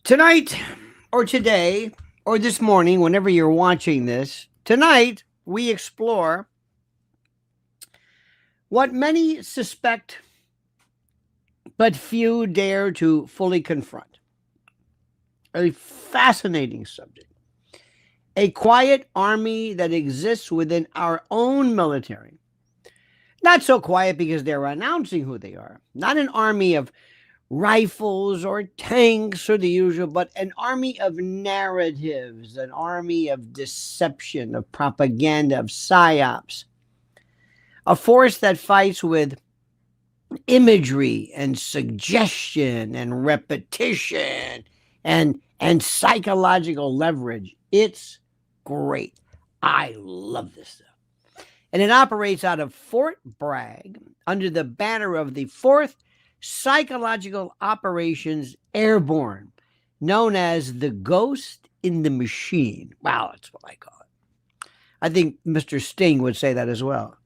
Tonight, or today, or this morning, whenever you're watching this, tonight we explore what many suspect but few dare to fully confront. A fascinating subject. A quiet army that exists within our own military. Not so quiet because they're announcing who they are. Not an army of rifles or tanks or the usual, but an army of narratives, an army of deception, of propaganda, of psyops. A force that fights with imagery and suggestion and repetition and psychological leverage. It's great. I love this stuff. And it operates out of Fort Bragg under the banner of the 4th Psychological Operations Airborne, known as the Ghost in the Machine. Wow, that's what I call it. I think Mr. Sting would say that as well.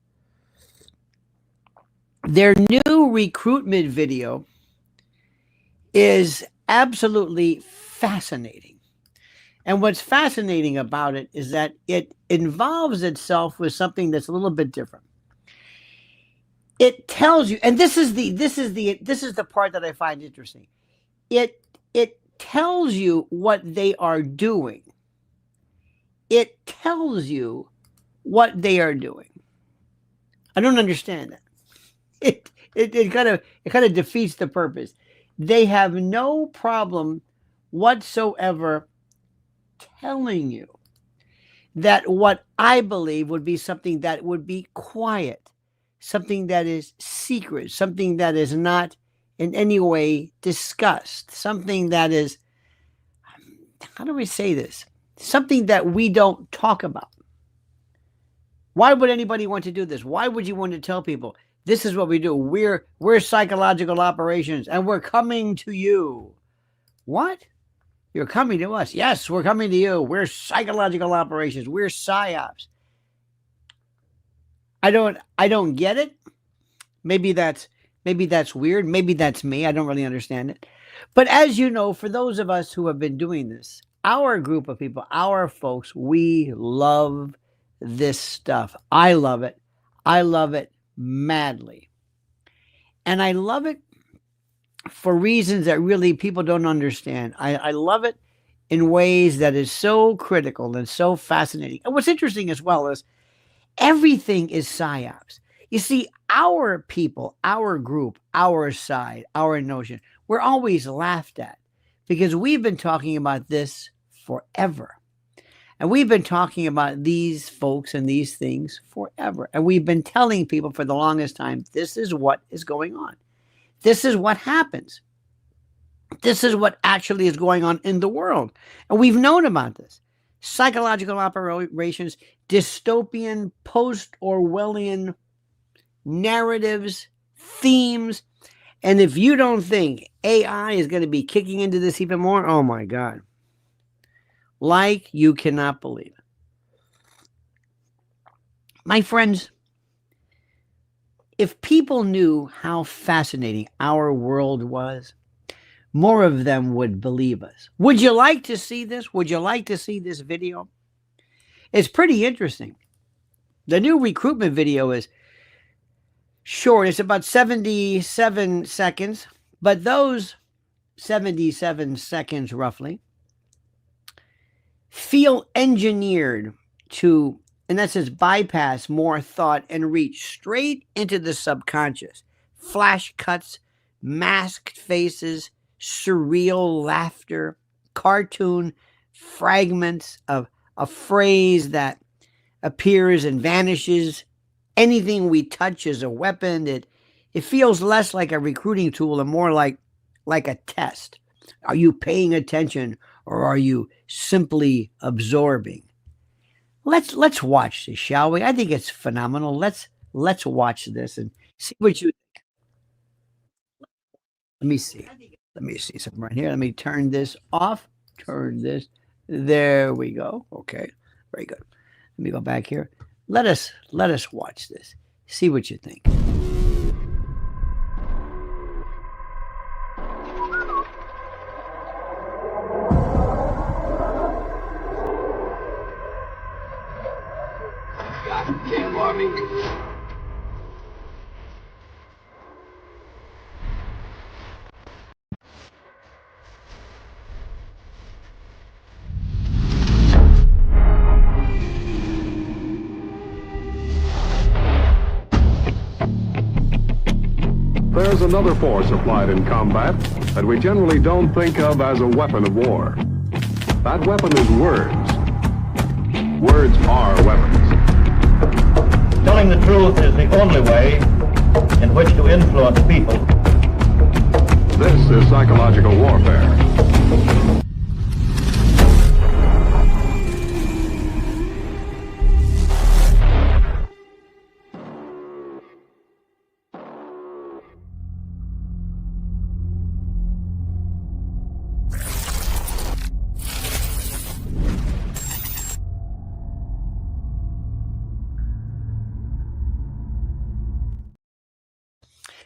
Their new recruitment video is absolutely fascinating. And what's fascinating about it is that it involves itself with something that's a little bit different. It tells you, and this is the part that I find interesting. It tells you what they are doing. It tells you what they are doing. I don't understand that. It kind of defeats the purpose. They have no problem whatsoever telling you that what I believe would be something that would be quiet, something that is secret, something that is not in any way discussed, something that is, how do we say this? Something that we don't talk about. Why would anybody want to do this? Why would you want to tell people, this is what we do? We're psychological operations and we're coming to you. What? You're coming to us. Yes, we're coming to you. We're psychological operations. We're psyops. I don't get it. Maybe that's weird. Maybe that's me. I don't really understand it. But as you know, for those of us who have been doing this, our group of people, our folks, we love this stuff. I love it. I love it madly. And I love it for reasons that really people don't understand. I love it in ways that is so critical and so fascinating. And what's interesting as well is everything is psyops. You see, our people, our group, our side, our notion, we're always laughed at because we've been talking about this forever. And we've been talking about these folks and these things forever. And we've been telling people for the longest time, this is what is going on. This is what happens. This is what actually is going on in the world. And we've known about this. Psychological operations, dystopian, post-Orwellian narratives, themes. And if you don't think AI is going to be kicking into this even more, oh my God. Like you cannot believe it. My friends, if people knew how fascinating our world was, more of them would believe us. Would you like to see this? Would you like to see this video? It's pretty interesting. The new recruitment video is short. It's about 77 seconds. But those 77 seconds roughly feel engineered to, in essence, bypass more thought and reach straight into the subconscious. Flash cuts, masked faces, surreal laughter, cartoon fragments of a phrase that appears and vanishes. Anything we touch is a weapon. It feels less like a recruiting tool and more like a test. Are you paying attention or are you simply absorbing? Let's watch this, shall we? I think it's phenomenal. Let's watch this and see what you think. Let me see. Let me see something right here. Let me turn this off. Turn this. There we go. Okay. Very good. Let me go back here. Let us watch this. See what you think. is another force applied in combat that we generally don't think of as a weapon of war. That weapon is words. Words are weapons. Telling the truth is the only way in which to influence people. This is psychological warfare.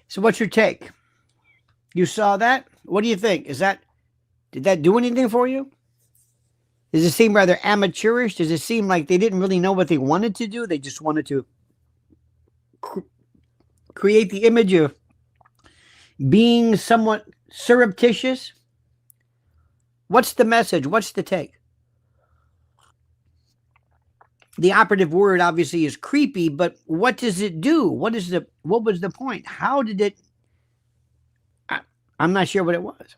So what's your take? You saw that? What do you think? Did that do anything for you? Does it seem rather amateurish? Does it seem like they didn't really know what they wanted to do? They just wanted to create the image of being somewhat surreptitious? What's the message? What's the take? The operative word obviously is creepy, but what does it do? What was the point? How did it? I'm not sure what it was.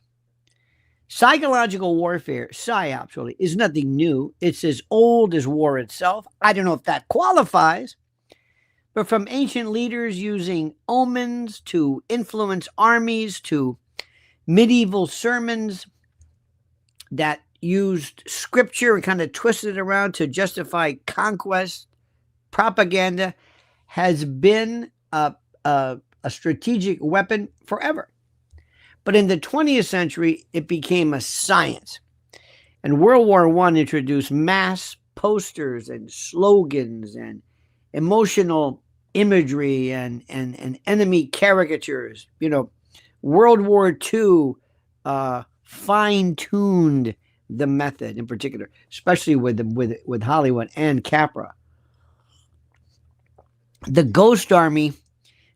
Psychological warfare, psyops, really, is nothing new. It's as old as war itself. I don't know if that qualifies, but from ancient leaders using omens to influence armies to medieval sermons that used scripture and kind of twisted it around to justify conquest, propaganda has been a strategic weapon forever. But in the 20th century, it became a science. And World War I introduced mass posters and slogans and emotional imagery and enemy caricatures. You know, World War II fine-tuned the method in particular, especially with Hollywood and Capra. The Ghost Army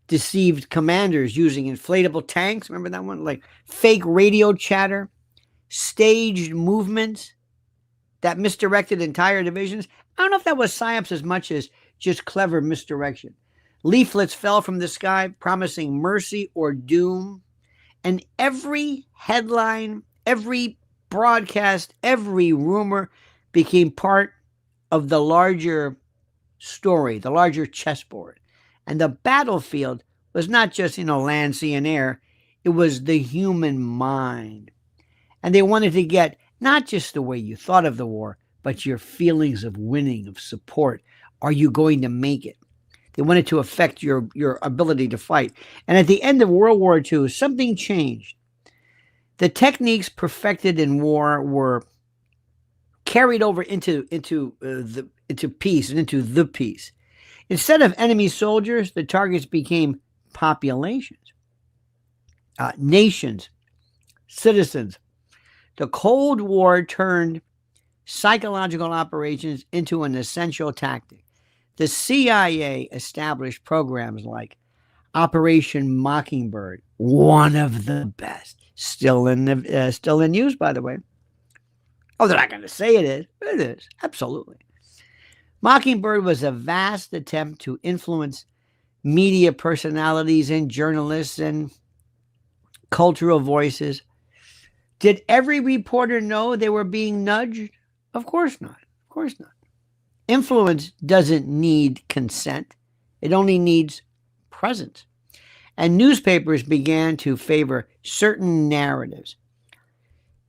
deceived commanders using inflatable tanks. Remember that one? Like fake radio chatter, staged movements that misdirected entire divisions. I don't know if that was psyops as much as just clever misdirection. Leaflets fell from the sky promising mercy or doom. And every headline, every broadcast, every rumor became part of the larger story, the larger chessboard. And the battlefield was not just, land, sea, and air. It was the human mind. And they wanted to get not just the way you thought of the war, but your feelings of winning, of support. Are you going to make it? They wanted to affect your ability to fight. And at the end of World War II, something changed. The techniques perfected in war were carried over into peace and into the peace. Instead of enemy soldiers, the targets became populations, nations, citizens. The Cold War turned psychological operations into an essential tactic. The CIA established programs like Operation Mockingbird, one of the best. Still in use, by the way. Oh, they're not going to say it is. It is, absolutely. Mockingbird was a vast attempt to influence media personalities and journalists and cultural voices. Did every reporter know they were being nudged? Of course not. Of course not. Influence doesn't need consent. It only needs presence. And newspapers began to favor certain narratives.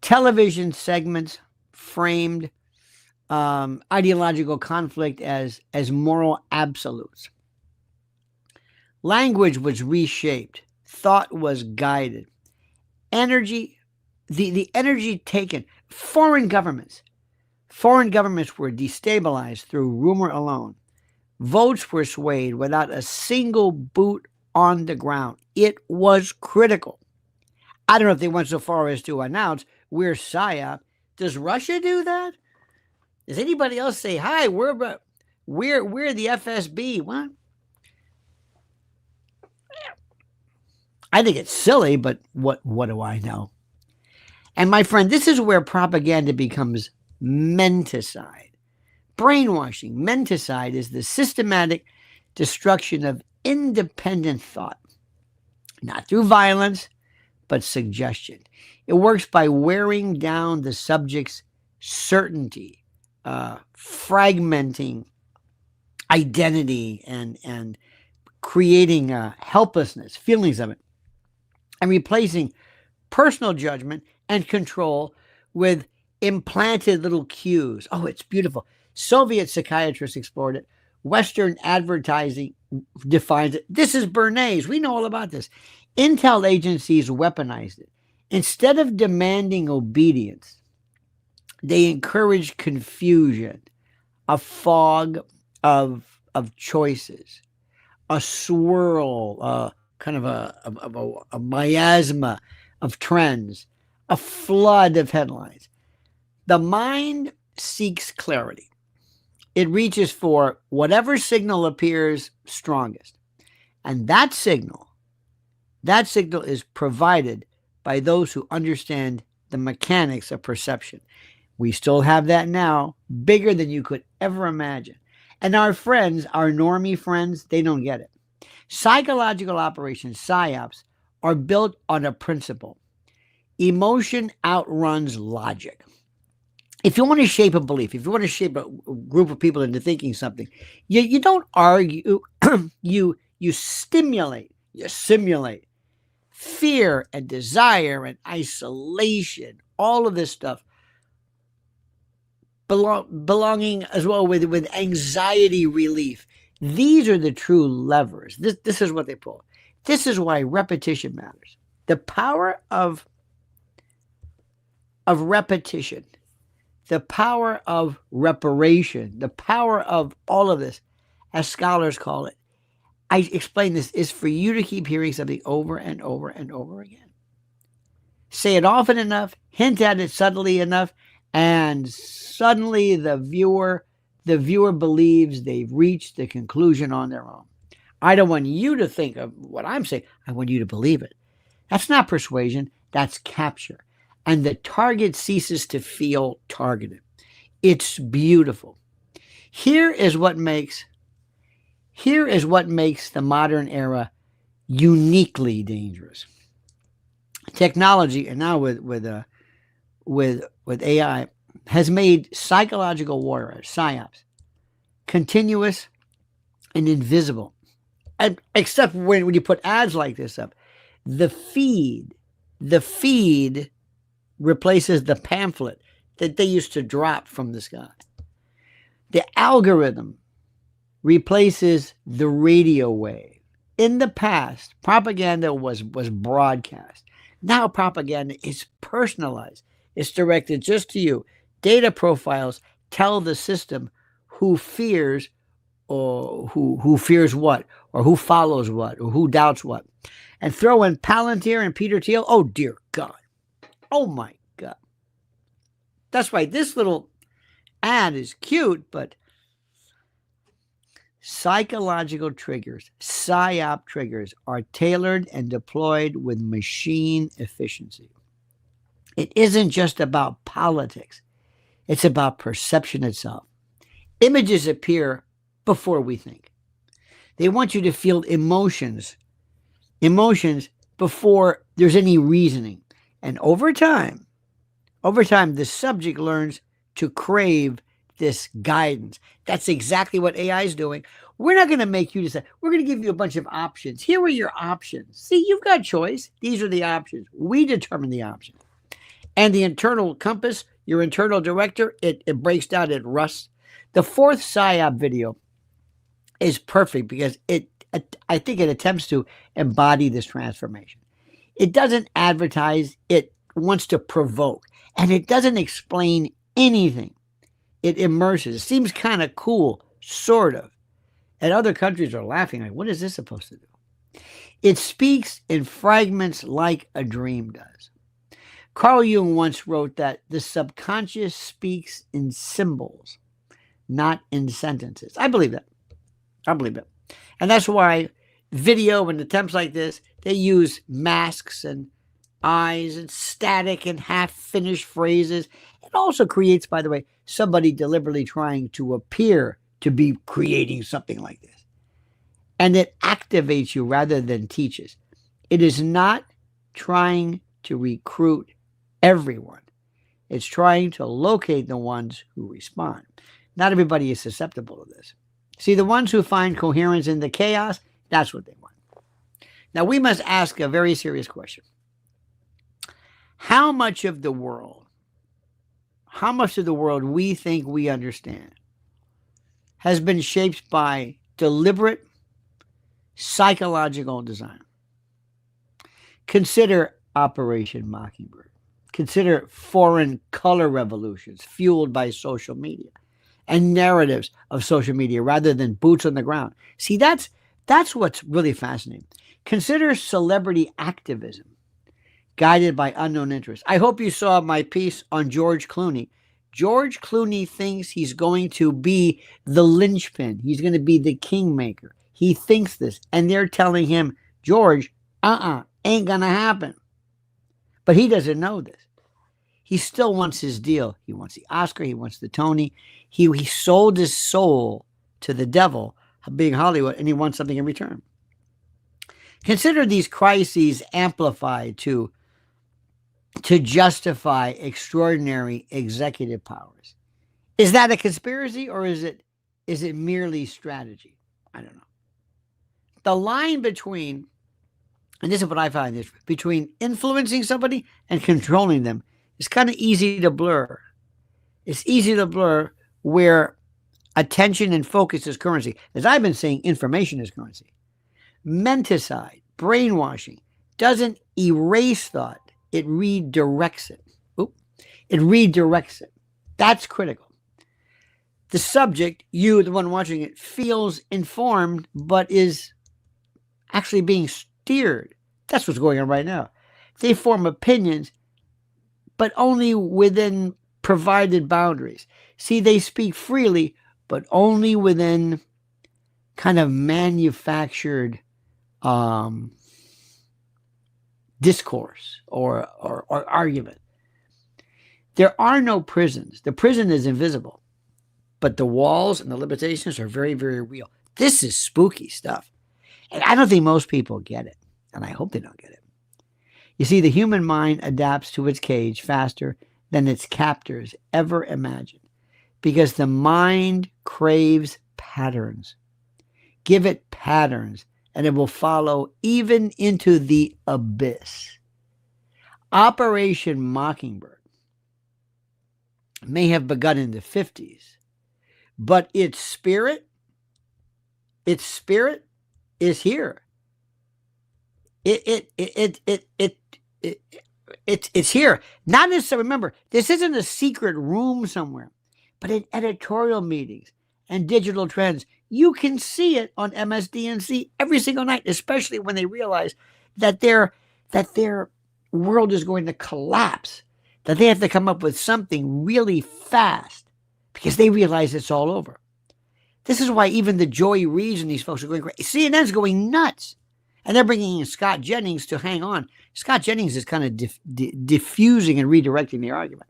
Television segments framed ideological conflict as moral absolutes. Language was reshaped. Thought was guided. Energy, the energy taken. Foreign governments were destabilized through rumor alone. Votes were swayed without a single boot on the ground. It was critical. I don't know if they went so far as to announce we're PSYOP. Does Russia do that? Does anybody else say, hi, we're the FSB? What? I think it's silly, but what do I know? And my friend, this is where propaganda becomes menticide. Brainwashing. Menticide is the systematic destruction of independent thought. not through violence, but suggestion. It works by wearing down the subject's certainty, fragmenting identity, and creating helplessness, feelings of it, and replacing personal judgment and control with implanted little cues. Oh, it's beautiful. Soviet psychiatrists explored it. Western advertising defines it. This is Bernays. We know all about this. Intel agencies weaponized it. Instead of demanding obedience, they encourage confusion, a fog of choices, a swirl, kind of a miasma of trends, a flood of headlines. The mind seeks clarity. It reaches for whatever signal appears strongest. And that signal is provided by those who understand the mechanics of perception. We still have that now, bigger than you could ever imagine. And our friends, our normie friends, they don't get it. Psychological operations, PSYOPs, are built on a principle. Emotion outruns logic. If you want to shape a belief, if you want to shape a group of people into thinking something, you don't argue, you stimulate, you simulate fear and desire and isolation, all of this stuff, belonging as well with anxiety relief. These are the true levers. This is what they pull. This is why repetition matters. The power of repetition, the power of reparation, the power of all of this, as scholars call it. I explain this, is for you to keep hearing something over and over and over again. Say it often enough, hint at it subtly enough, and suddenly the viewer believes they've reached the conclusion on their own. I don't want you to think of what I'm saying. I want you to believe it. That's not persuasion. That's capture. And the target ceases to feel targeted. It's beautiful. Here is what makes the modern era uniquely dangerous. Technology, and now with AI, has made psychological warfare, PSYOPs, continuous and invisible. And except when you put ads like this up, the feed replaces the pamphlet that they used to drop from the sky. The algorithm replaces the radio wave. In the past, propaganda was broadcast. Now propaganda is personalized. It's directed just to you. Data profiles tell the system who fears or who fears what, or who follows what, or who doubts what. And throw in Palantir and Peter Thiel. Oh, dear God. Oh, my God. That's why this little ad is cute, but psychological triggers, PSYOP triggers, are tailored and deployed with machine efficiency. It isn't just about politics. It's about perception itself. Images appear before we think. They want you to feel emotions before there's any reasoning. And over time, the subject learns to crave this guidance. That's exactly what AI is doing. We're not going to make you decide. We're going to give you a bunch of options. Here are your options. See, you've got choice. These are the options. We determine the option. And the internal compass, your internal director, it breaks down, it rusts. The fourth PSYOP video is perfect because I think it attempts to embody this transformation. It doesn't advertise, it wants to provoke, and it doesn't explain anything. It immerses. It seems kind of cool, sort of. And other countries are laughing like, what is this supposed to do? It speaks in fragments like a dream does. Carl Jung once wrote that the subconscious speaks in symbols, not in sentences. I believe that. And that's why video and attempts like this, they use masks and eyes and static and half-finished phrases. It also creates, by the way, somebody deliberately trying to appear to be creating something like this. And it activates you rather than teaches. It is not trying to recruit everyone. It's trying to locate the ones who respond. Not everybody is susceptible to this. See, the ones who find coherence in the chaos, that's what they want. Now, we must ask a very serious question. How much of the world we think we understand has been shaped by deliberate psychological design? Consider Operation Mockingbird. Consider foreign color revolutions fueled by social media and narratives of social media rather than boots on the ground. See, that's what's really fascinating. Consider celebrity activism guided by unknown interests. I hope you saw my piece on George Clooney. George Clooney thinks he's going to be the linchpin. He's going to be the kingmaker. He thinks this, and they're telling him, George, ain't going to happen. But he doesn't know this. He still wants his deal. He wants the Oscar. He wants the Tony. He sold his soul to the devil, being Hollywood, and he wants something in return. Consider these crises amplified to justify extraordinary executive powers. Is that a conspiracy, or is it merely strategy? I don't know. The line between, and this is what I find, is between influencing somebody and controlling them is kind of easy to blur. It's easy to blur where attention and focus is currency. As I've been saying, information is currency. Menticide, brainwashing, doesn't erase thought. It redirects it. It redirects it. That's critical. The subject, you, the one watching it, feels informed, but is actually being steered. That's what's going on right now. They form opinions, but only within provided boundaries. See, they speak freely, but only within kind of manufactured discourse or argument. There are no prisons. The prison is invisible, but the walls and the limitations are very, very real. This is spooky stuff. And I don't think most people get it, and I hope they don't get it. You see, the human mind adapts to its cage faster than its captors ever imagined, because the mind craves patterns. Give it patterns, and it will follow even into the abyss. Operation Mockingbird may have begun in the 50s, but its spirit is here. It's here. Not necessarily, remember, this isn't a secret room somewhere, but in editorial meetings and digital trends. You can see it on MSDNC every single night, especially when they realize that their world is going to collapse, that they have to come up with something really fast because they realize it's all over. This is why even the Joy Reids and these folks are going crazy. CNN's going nuts. And they're bringing in Scott Jennings to hang on. Scott Jennings is kind of diffusing and redirecting the argument.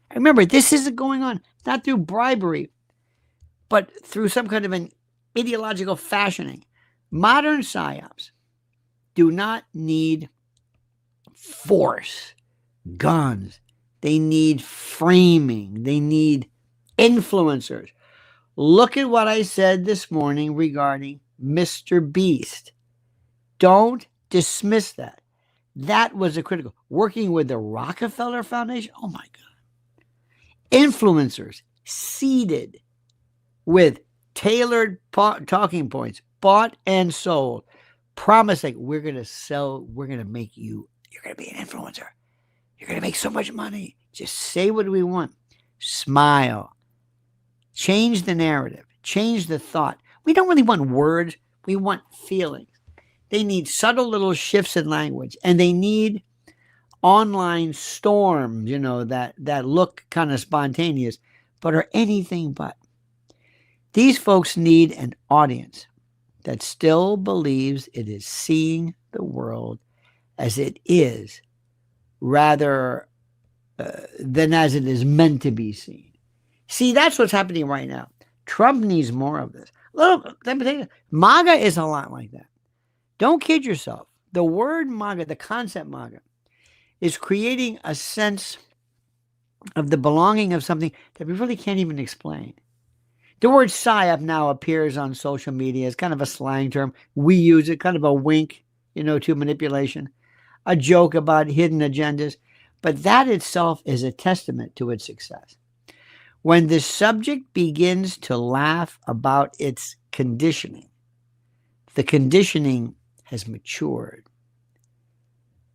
And remember, this isn't going on not through bribery, but through some kind of an ideological fashioning. Modern psyops do not need force, guns. They need framing. They need influencers. Look at what I said this morning regarding Mr. Beast. Don't dismiss that. That was a critical. Working with the Rockefeller Foundation. Oh my God. Influencers seeded with tailored talking points, bought and sold, promising we're going to sell, we're going to make you, you're going to be an influencer. You're going to make so much money. Just say what we want. Smile. Change the narrative. Change the thought. We don't really want words. We want feelings. They need subtle little shifts in language, and they need online storms, that look kind of spontaneous, but are anything but. These folks need an audience that still believes it is seeing the world as it is, rather than as it is meant to be seen. See, that's what's happening right now. Trump needs more of this. Let me tell you, MAGA is a lot like that. Don't kid yourself. The word MAGA, the concept MAGA, is creating a sense of the belonging of something that we really can't even explain. The word psyop now appears on social media as kind of a slang term. We use it, kind of a wink, to manipulation, a joke about hidden agendas. But that itself is a testament to its success. When the subject begins to laugh about its conditioning, the conditioning has matured.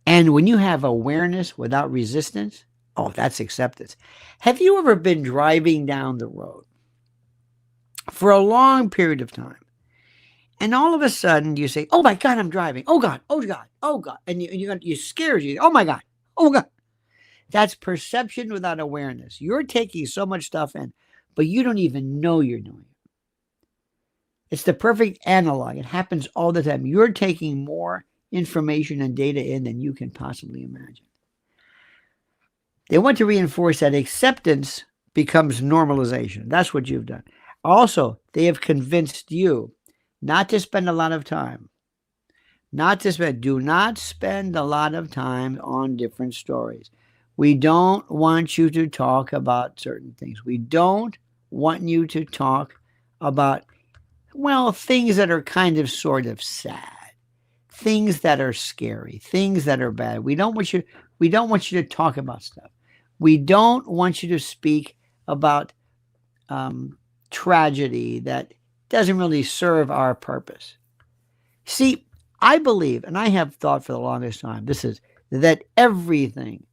And when you have awareness without resistance, oh, that's acceptance. Have you ever been driving down the road for a long period of time, and all of a sudden you say, oh my God, I'm driving. Oh God, oh God, oh God. And you scares you. Oh my God, oh God. That's perception without awareness. You're taking so much stuff in, but you don't even know you're doing it. It's the perfect analog. It happens all the time. You're taking more information and data in than you can possibly imagine. They want to reinforce that acceptance becomes normalization. That's what you've done. Also, they have convinced you not to spend a lot of time. Do not spend a lot of time on different stories. We don't want you to talk about certain things. We don't want you to talk about, things that are kind of sort of sad, things that are scary, things that are bad. We don't want you to talk about stuff. We don't want you to speak about tragedy that doesn't really serve our purpose. See, I believe, and I have thought for the longest time, that everything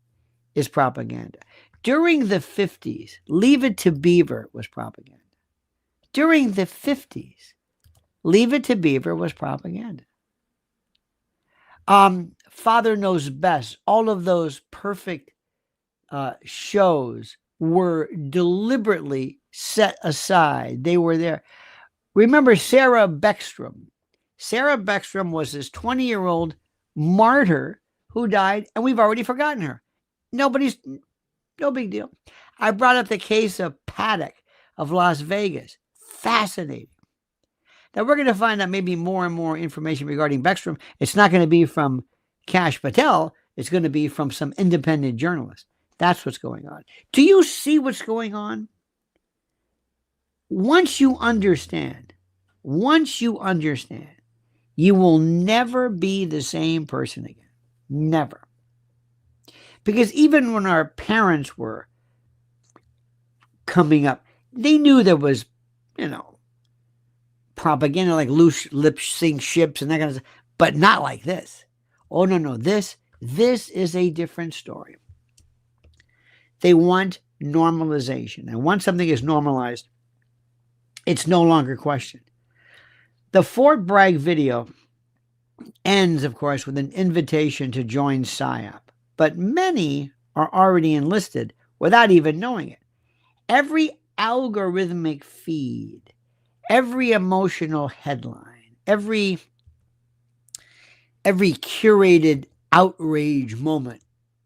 is propaganda. During the 50s, Leave It to Beaver was propaganda. During the 50s, Leave It to Beaver was propaganda. Father Knows Best, all of those perfect shows were deliberately set aside. They were there. Remember Sarah Beckstrom. Sarah Beckstrom was this 20-year-old martyr who died, and we've already forgotten her. No big deal. I brought up the case of Paddock of Las Vegas. Fascinating. Now we're going to find out maybe more and more information regarding Beckstrom. It's not going to be from Kash Patel. It's going to be from some independent journalist. That's what's going on. Do you see what's going on? Once you understand, you will never be the same person again. Never. Because even when our parents were coming up, they knew there was, propaganda like loose lip sync ships and that kind of stuff, but not like this. Oh, no. This is a different story. They want normalization. And once something is normalized, it's no longer questioned. The Fort Bragg video ends, of course, with an invitation to join PSYOP. But many are already enlisted without even knowing it. Every algorithmic feed, every emotional headline, every curated outrage moment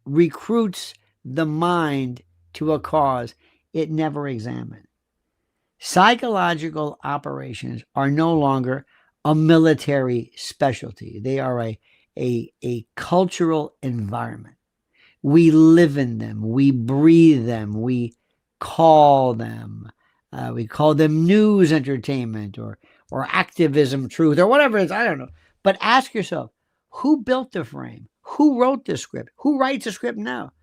recruits the mind to a cause it never examined. Psychological operations are no longer a military specialty. They are a cultural environment. We live in them. We breathe them. We call them news entertainment or activism truth or whatever it is. I don't know. But ask yourself, who built the frame? Who wrote the script? Who writes the script now?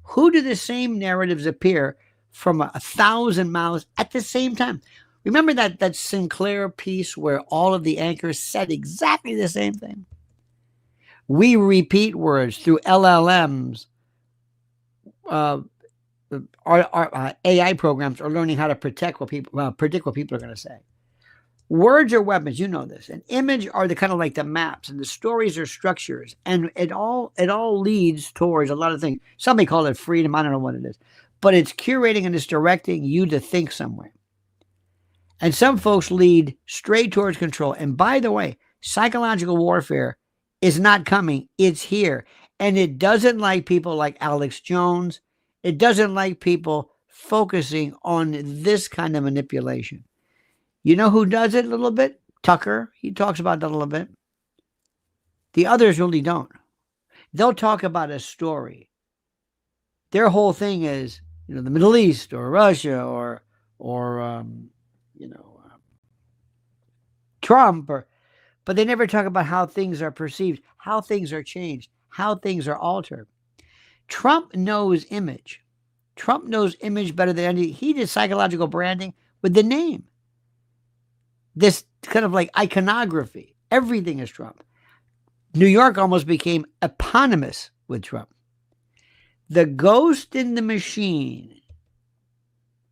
Who do the same narratives appear from 1,000 mouths at the same time? Remember that Sinclair piece where all of the anchors said exactly the same thing? We repeat words through LLMs. Our AI programs are learning how to predict what people are going to say. Words are weapons, you know this. And image are the kind of like the maps, and the stories are structures, and it all leads towards a lot of things. Somebody call it freedom. I don't know what it is, but it's curating and it's directing you to think some way. And some folks lead straight towards control. And by the way, psychological warfare is not coming. It's here. And it doesn't like people like Alex Jones. It doesn't like people focusing on this kind of manipulation. You know who does it a little bit? Tucker. He talks about that a little bit. The others really don't. They'll talk about a story. Their whole thing is, the Middle East or Russia or you know, Trump, but they never talk about how things are perceived, how things are changed, how things are altered. Trump knows image. Trump knows image better than any. He did psychological branding with the name. This kind of like iconography. Everything is Trump. New York almost became eponymous with Trump. The ghost in the machine.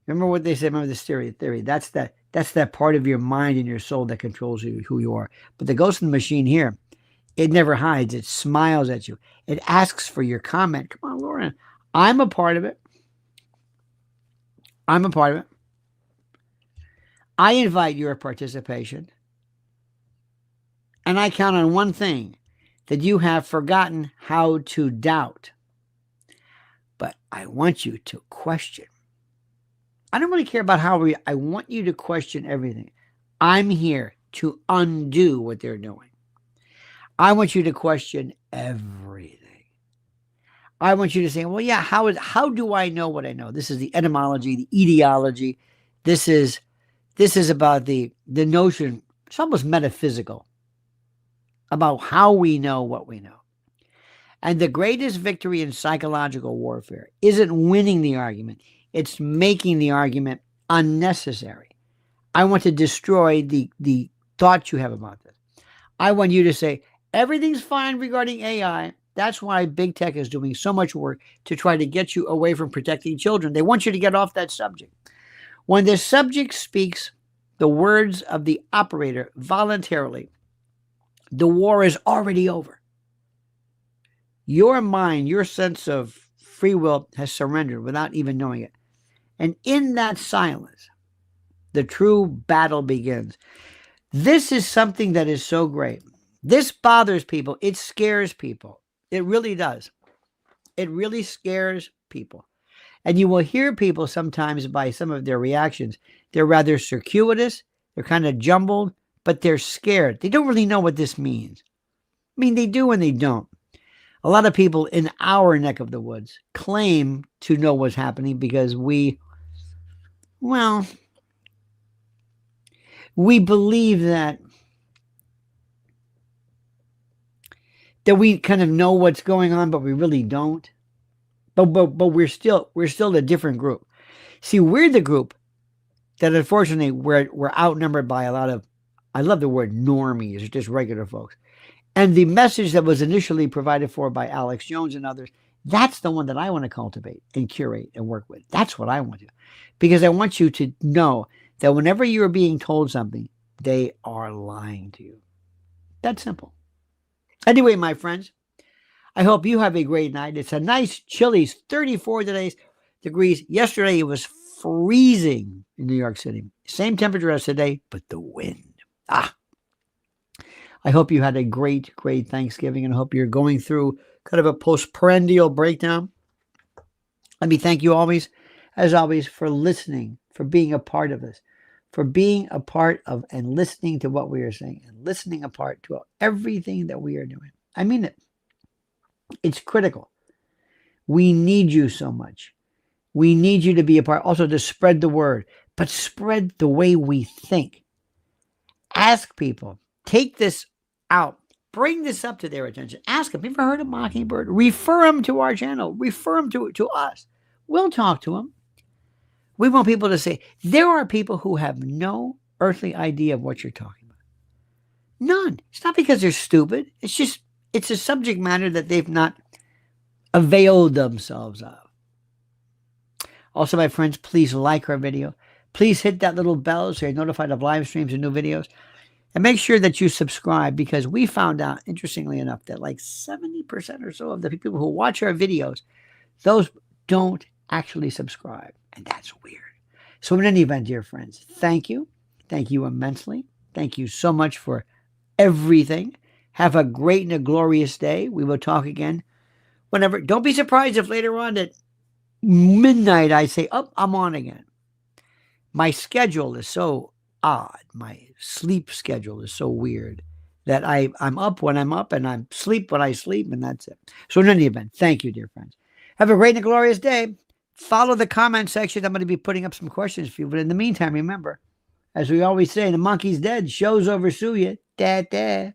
Remember what they said? Remember this theory? That's that part of your mind and your soul that controls you, who you are. But the ghost in the machine here, it never hides. It smiles at you. It asks for your comment. Come on, Lauren. I'm a part of it. I'm a part of it. I invite your participation. And I count on one thing, that you have forgotten how to doubt. But I want you to question. I don't really care about how I want you to question everything. I'm here to undo what they're doing. I want you to question everything. I want you to say, well, yeah, how do I know what I know? This is the etymology, the etiology. This is about the notion, it's almost metaphysical, about how we know what we know. And the greatest victory in psychological warfare isn't winning the argument. It's making the argument unnecessary. I want to destroy the thoughts you have about this. I want you to say, everything's fine regarding AI. That's why big tech is doing so much work to try to get you away from protecting children. They want you to get off that subject. When the subject speaks the words of the operator voluntarily, the war is already over. Your mind, your sense of free will has surrendered without even knowing it. And in that silence, the true battle begins. This is something that is so great. This bothers people. It scares people. It really does. It really scares people. And you will hear people sometimes by some of their reactions. They're rather circuitous. They're kind of jumbled, but they're scared. They don't really know what this means. I mean, they do and they don't. A lot of people in our neck of the woods claim to know what's happening because we believe that we kind of know what's going on, but we really don't. But we're still a different group. See, we're the group that unfortunately we're outnumbered by a lot of, I love the word normies, just regular folks. And the message that was initially provided for by Alex Jones and others, that's the one that I want to cultivate and curate and work with. That's what I want to do. Because I want you to know that whenever you're being told something, they are lying to you. That's simple. Anyway, my friends, I hope you have a great night. It's a nice chilly 34 degrees. Yesterday it was freezing in New York City. Same temperature as today, but the wind. I hope you had a great, great Thanksgiving, and I hope you're going through kind of a postprandial breakdown. Let me thank you always, as always, for listening, for being a part of this, for being a part of and listening to what we are saying and listening a part to everything that we are doing. I mean it. It's critical. We need you so much. We need you to be a part, also to spread the word, but spread the way we think. Ask people, take this out, bring this up to their attention. Ask them, have you ever heard of Mockingbird? Refer them to our channel, refer them to us. We'll talk to them. We want people to say, there are people who have no earthly idea of what you're talking about. None. It's not because they're stupid. It's a subject matter that they've not availed themselves of. Also, my friends, please like our video. Please hit that little bell so you're notified of live streams and new videos. And make sure that you subscribe, because we found out, interestingly enough, that like 70% or so of the people who watch our videos, those don't actually subscribe. And that's weird. So in any event, dear friends, thank you. Thank you immensely. Thank you so much for everything. Have a great and a glorious day. We will talk again whenever. Don't be surprised if later on at midnight I say, oh, I'm on again. My schedule is so odd. My sleep schedule is so weird that I'm up when I'm up and I'm sleep when I sleep, and that's it. So in any event, thank you, dear friends. Have a great and glorious day. Follow the comment section. I'm going to be putting up some questions for you. But in the meantime, remember, as we always say, the monkey's dead. Show's over, sue ya. Da, da.